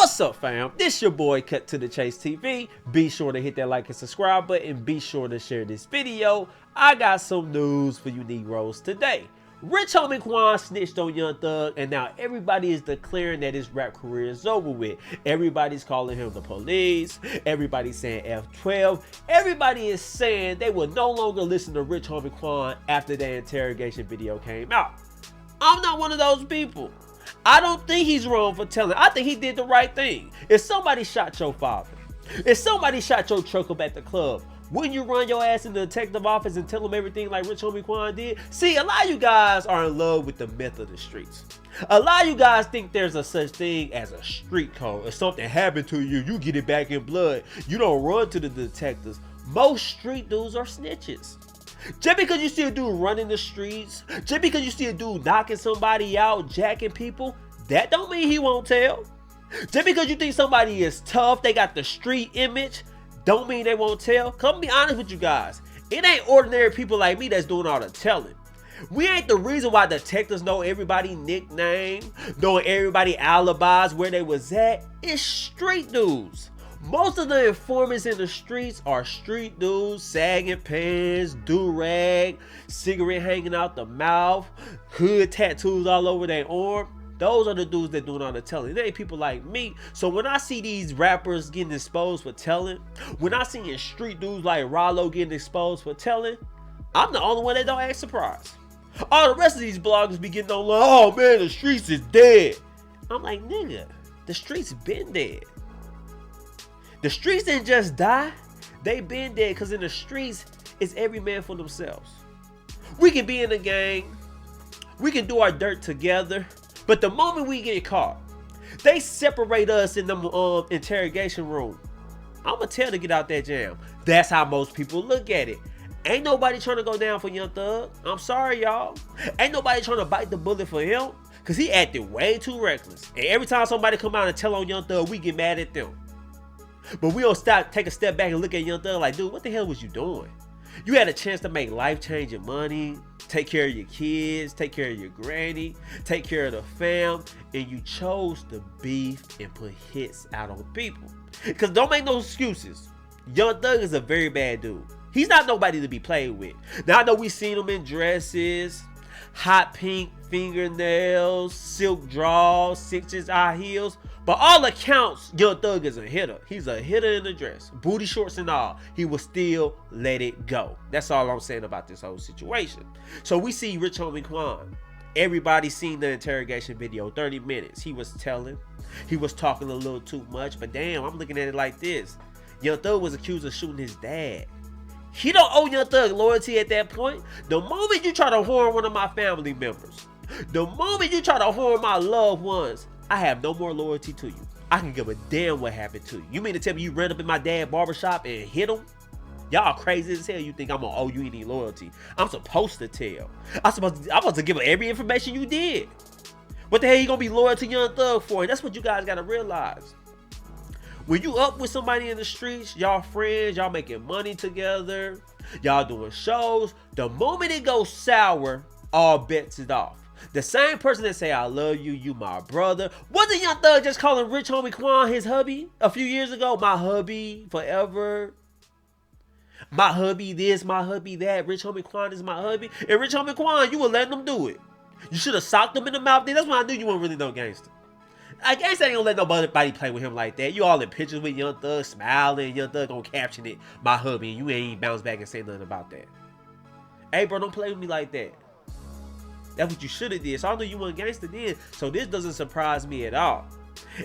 What's up, fam? This your boy Cut to the Chase TV. Be sure to hit that like and subscribe button. Be sure to share this video. I got some news for you Negroes today. Rich homie Quan snitched on Young Thug, and now everybody is declaring that his rap career is over with. Everybody's calling him the police. Everybody's saying F12. Everybody is saying they will no longer listen to Rich homie Quan after that interrogation video came out. I'm not one of those people. I don't think he's wrong for telling. I think he did the right thing. If somebody shot your father, if somebody shot your truck up at the club, wouldn't you run your ass in the detective office and tell them everything like Rich homie Quan did? See, a lot of you guys are in love with the myth of the streets. A lot of you guys think there's a such thing as a street code. If something happened to you, you get it back in blood. You don't run to the detectives. Most street dudes are snitches. Just because you see a dude running the streets, just because you see a dude knocking somebody out, jacking people, that don't mean he won't tell. Just because you think somebody is tough, they got the street image, don't mean they won't tell. Come be honest with you guys. It ain't ordinary people like me that's doing all the telling. We ain't the reason why detectives know everybody's nickname, knowing everybody's alibis, where they was at. It's street dudes. Most of the informants in the streets are street dudes, sagging pants, do-rag, cigarette hanging out the mouth, hood tattoos all over their arm. Those are the dudes that doing all the telling. They ain't people like me. So when I see these rappers getting exposed for telling, when I see street dudes like Rollo getting exposed for telling, I'm the only one that don't act surprised. All the rest of these bloggers be getting on like, oh man, the streets is dead. I'm like, nigga, the streets been dead. The streets didn't just die, they been dead, because in the streets, it's every man for themselves. We can be in a gang, we can do our dirt together, but the moment we get caught, they separate us in the interrogation room. I'ma tell to get out that jam. That's how most people look at it. Ain't nobody trying to go down for Young Thug. I'm sorry, y'all. Ain't nobody trying to bite the bullet for him, because he acted way too reckless. And every time somebody come out and tell on Young Thug, we get mad at them. But we don't take a step back and look at Young Thug like, dude, what the hell was you doing? You had a chance to make life-changing money, take care of your kids, take care of your granny, take care of the fam, and you chose to beef and put hits out on people. Because don't make no excuses. Young Thug is a very bad dude. He's not nobody to be played with. Now, I know we seen him in dresses, hot pink fingernails, silk drawers, 6-inch high heels. But all accounts, Young Thug is a hitter. He's a hitter in the dress, booty shorts and all. He will still let it go. That's all I'm saying about this whole situation. So we see Rich homie Quan. Everybody seen the interrogation video, 30 minutes. He was telling, he was talking a little too much. But damn, I'm looking at it like this. Young Thug was accused of shooting his dad. He don't owe Young Thug loyalty at that point. The moment you try to harm one of my family members, the moment you try to harm my loved ones, I have no more loyalty to you. I can give a damn what happened to you. You mean to tell me you ran up in my dad's barbershop and hit him? Y'all crazy as hell. You think I'm gonna owe you any loyalty? I'm supposed to tell. I'm supposed to give every information you did. What the hell you gonna be loyal to Young Thug for? And that's what you guys gotta realize. When you up with somebody in the streets, y'all friends, y'all making money together, y'all doing shows, the moment it goes sour, all bets is off. The same person that say, I love you, you my brother. Wasn't Young Thug just calling Rich homie Quan his hubby a few years ago? My hubby forever. My hubby this, my hubby that. Rich homie Quan is my hubby. And Rich homie Quan, you were letting them do it. You should have socked them in the mouth. That's when I knew you weren't really no gangster. I guess I ain't gonna let nobody play with him like that. You all in pictures with Young Thug smiling. Young Thug gonna caption it, my hubby, and you ain't even bounce back and say nothing about that. Hey bro, don't play with me like that. That's what you should have did. So I know you weren't gangster then. So this doesn't surprise me at all.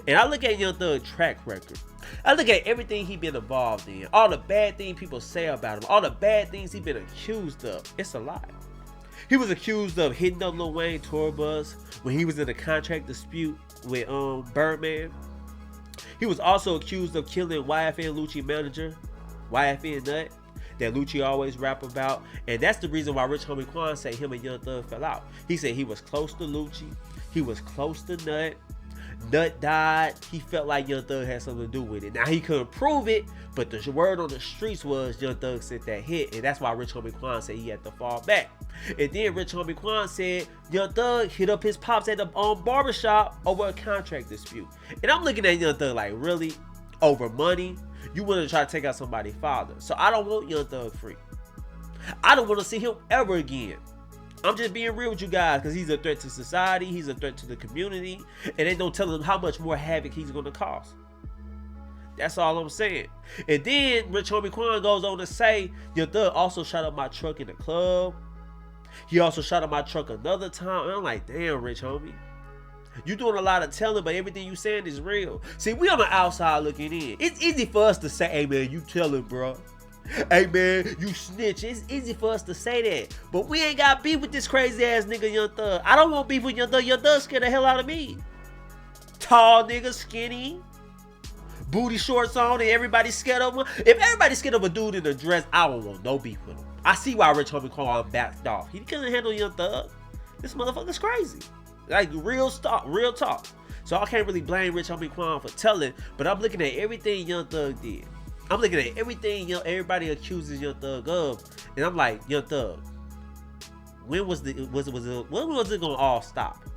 And I look at Young Thug's track record. I look at everything he been involved in. All the bad things people say about him. All the bad things he been accused of. It's a lie. He was accused of hitting up Lil Wayne tour bus when he was in a contract dispute with Birdman. He was also accused of killing YFN Lucci manager, YFN Nut, that Lucci always rap about. And that's the reason why Rich homie Quan say him and Young Thug fell out. He said he was close to Lucci, he was close to Nut. Nut died. He felt like Young Thug had something to do with it. Now he couldn't prove it, but the word on the streets was Young Thug sent that hit, and that's why Rich Homie Quan said he had to fall back. And then Rich Homie Quan said Young Thug hit up his pops at the barbershop over a contract dispute. And I'm looking at Young Thug like, really? Over money? You want to try to take out somebody's father. So I don't want Young Thug free. I don't want to see him ever again. I'm just being real with you guys, because he's a threat to society, he's a threat to the community, and they don't tell him how much more havoc he's going to cause. That's all I'm saying. And then Rich Homie Quan goes on to say, Young Thug also shot up my truck in the club. He also shot up my truck another time. And I'm like, damn, Rich Homie. You doing a lot of telling, but everything you saying is real. See, we on the outside looking in. It's easy for us to say, hey man, you telling, bro. Hey man, you snitch. It's easy for us to say that. But we ain't got beef with this crazy ass nigga Young Thug. I don't want beef with Young Thug. Young Thug scared the hell out of me. Tall nigga, skinny, booty shorts on, and everybody scared of him. If everybody's scared of a dude in a dress, I don't want no beef with him. I see why Rich Homie Quan backed off. He couldn't handle Young Thug. This motherfucker's crazy. Like real talk. So I can't really blame Rich Homie Quan for telling, but I'm looking at everything Young Thug did. I'm looking at everything everybody accuses Young Thug of, and I'm like, Young Thug, when was it gonna all stop?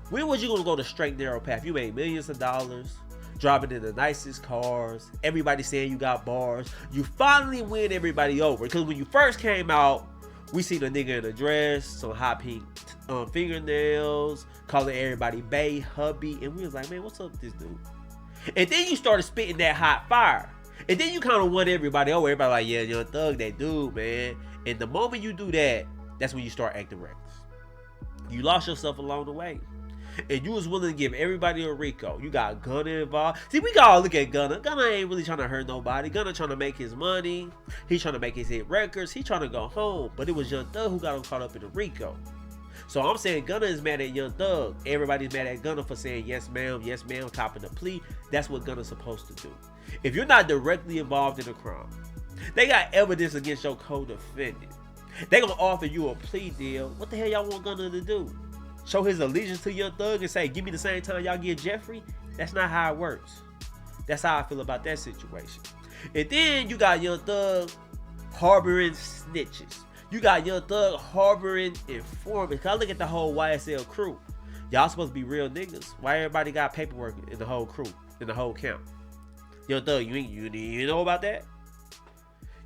When was you gonna go the straight narrow path? You made millions of dollars, driving in the nicest cars, everybody saying you got bars. You finally win everybody over, because when you first came out, we seen a nigga in a dress, some hot pink fingernails, calling everybody bae, hubby, and we was like, man, what's up with this dude? And then you started spitting that hot fire. And then you kind of won everybody over. Everybody like, yeah, Young Thug, that dude, man. And the moment you do that, that's when you start acting reckless. You lost yourself along the way. And you was willing to give everybody a Rico. You got Gunna involved. See, we gotta look at Gunna. Gunna ain't really trying to hurt nobody. Gunna trying to make his money. He's trying to make his hit records. He's trying to go home. But it was Young Thug who got him caught up in the Rico. So I'm saying Gunna is mad at Young Thug. Everybody's mad at Gunna for saying yes ma'am, copping the plea. That's what Gunna's supposed to do. If you're not directly involved in a crime, they got evidence against your co-defendant. They gonna offer you a plea deal. What the hell y'all want Gunna to do? Show his allegiance to Young Thug and say, give me the same time y'all give Jeffrey? That's not how it works. That's how I feel about that situation. And then you got Young Thug harboring snitches. You got Young Thug harboring informants. Cause I look at the whole YSL crew. Y'all supposed to be real niggas. Why everybody got paperwork in the whole crew, in the whole camp? Young Thug, you know about that?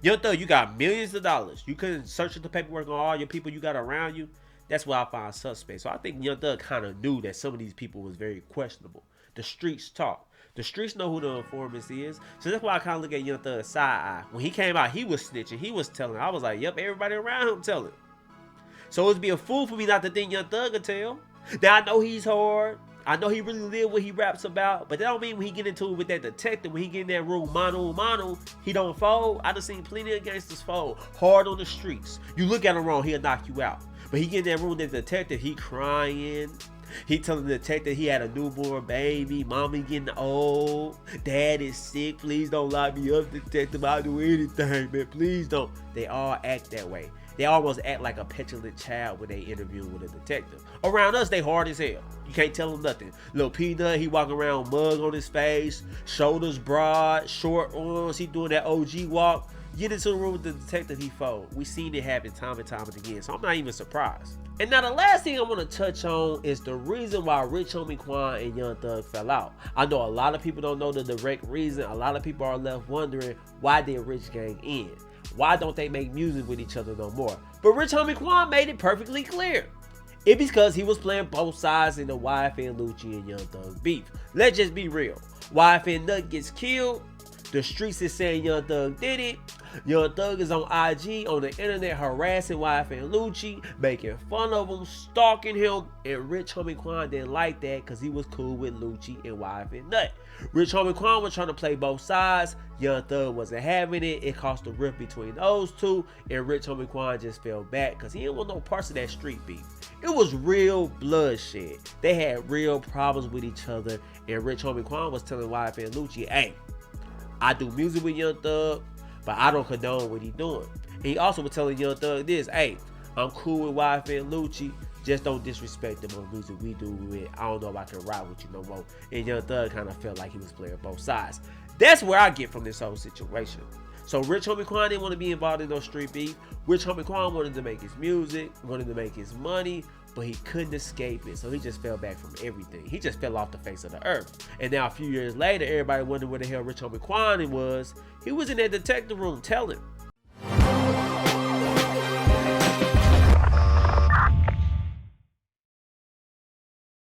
Young Thug, you got millions of dollars. You couldn't search the paperwork on all your people you got around you. That's why I find suspect. So I think Young Thug kind of knew that some of these people was very questionable. The streets talk. The streets know who the informants is. So that's why I kind of look at Young Thug's side eye. When he came out, he was snitching. He was telling. I was like, yep, everybody around him telling. So it'd be a fool for me not to think Young Thug could tell. Now I know he's hard. I know he really live what he raps about. But that don't mean when he get into it with that detective, when he get in that room mano, he don't fold. I done seen plenty of gangsters fold. Hard on the streets. You look at him wrong, he'll knock you out. But he get in that room with the detective, he crying. He telling the detective he had a newborn baby. Mommy getting old. Dad is sick. Please don't lock me up, detective. I'll do anything, man. Please don't. They all act that way. They almost act like a petulant child when they interview with a detective. Around us, they hard as hell. You can't tell them nothing. Little Peanut, he walking around mug on his face. Shoulders broad. Short arms. He doing that OG walk. Get into the room with the detective, he fold. We seen it happen time and time again, so I'm not even surprised. And now the last thing I want to touch on is the reason why Rich Homie Quan and Young Thug fell out. I know a lot of people don't know the direct reason. A lot of people are left wondering, why did Rich Gang end? Why don't they make music with each other no more? But Rich Homie Quan made it perfectly clear. It's because he was playing both sides in the YFN Lucci and Young Thug beef. Let's just be real. YFN Nut gets killed. The streets is saying Young Thug did it. Young Thug is on IG, on the internet, harassing YFN Lucci, making fun of him, stalking him, and Rich Homie Quan didn't like that because he was cool with Lucci and YFN Nut. Rich Homie Quan was trying to play both sides. Young Thug wasn't having it. It caused a rift between those two, and Rich Homie Quan just fell back because he didn't want no parts of that street beef. It was real bloodshed. They had real problems with each other, and Rich Homie Quan was telling YFN Lucci, hey, I do music with Young Thug, but I don't condone what he doing. And he also was telling Young Thug this, hey, I'm cool with YFN Lucci, Just don't disrespect the more music we do with. I don't know if I can ride with you no more. And Young Thug kind of felt like he was playing both sides. That's where I get from this whole situation. So Rich Homie Quan didn't want to be involved in no street beef. Rich Homie Quan wanted to make his music, wanted to make his money, but he couldn't escape it. So he just fell back from everything. He just fell off the face of the earth. And now a few years later, everybody wondered where the hell Rich Homie Quan was. He was in that detective room telling.